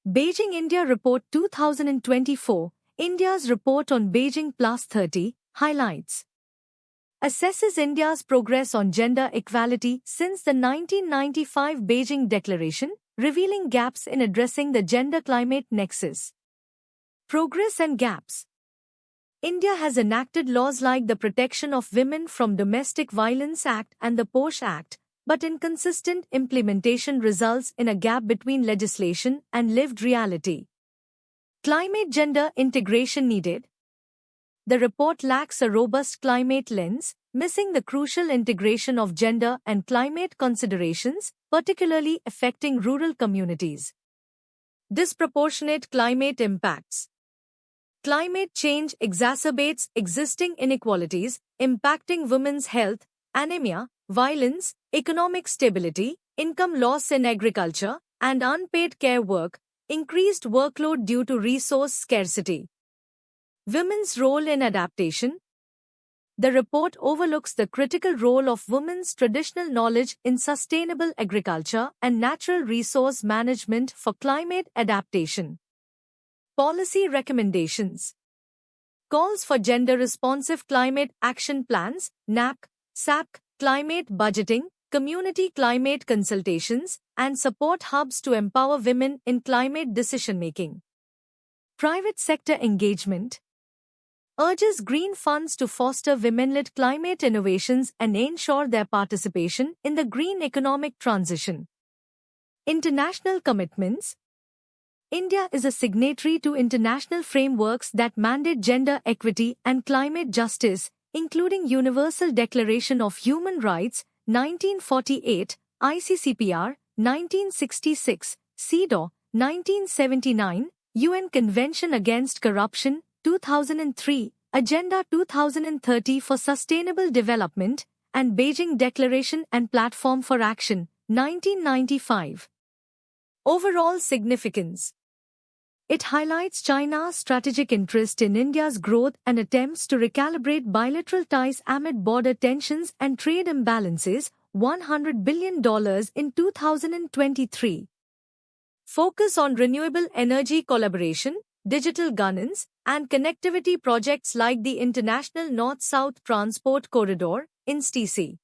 Beijing India Report 2024, India's report on Beijing Plus 30, highlights. Assesses India's progress on gender equality since the 1995 Beijing Declaration, revealing gaps in addressing the gender-climate nexus. Progress and gaps. India has enacted laws like the Protection of Women from Domestic Violence Act and the POSH Act, but inconsistent implementation results in a gap between legislation and lived reality. Climate gender integration needed. The report lacks a robust climate lens, missing the crucial integration of gender and climate considerations, particularly affecting rural communities. Disproportionate climate impacts. Climate change exacerbates existing inequalities, impacting women's health, anemia, violence, economic stability, income loss in agriculture, and unpaid care work, increased workload due to resource scarcity. Women's role in adaptation. The report overlooks the critical role of women's traditional knowledge in sustainable agriculture and natural resource management for climate adaptation. Policy recommendations. Calls for gender-responsive climate action plans, NAC, SAC, climate budgeting, community climate consultations, and support hubs to empower women in climate decision-making. Private sector engagement. Urges green funds to foster women-led climate innovations and ensure their participation in the green economic transition. International commitments. India is a signatory to international frameworks that mandate gender equity and climate justice, including Universal Declaration of Human Rights, 1948, ICCPR, 1966, CEDAW, 1979, UN Convention Against Corruption, 2003, Agenda 2030 for Sustainable Development, and Beijing Declaration and Platform for Action, 1995. Overall significance. It highlights China's strategic interest in India's growth and attempts to recalibrate bilateral ties amid border tensions and trade imbalances, $100 billion in 2023. Focus on renewable energy collaboration, digital governance, and connectivity projects like the International North-South Transport Corridor, INSTC.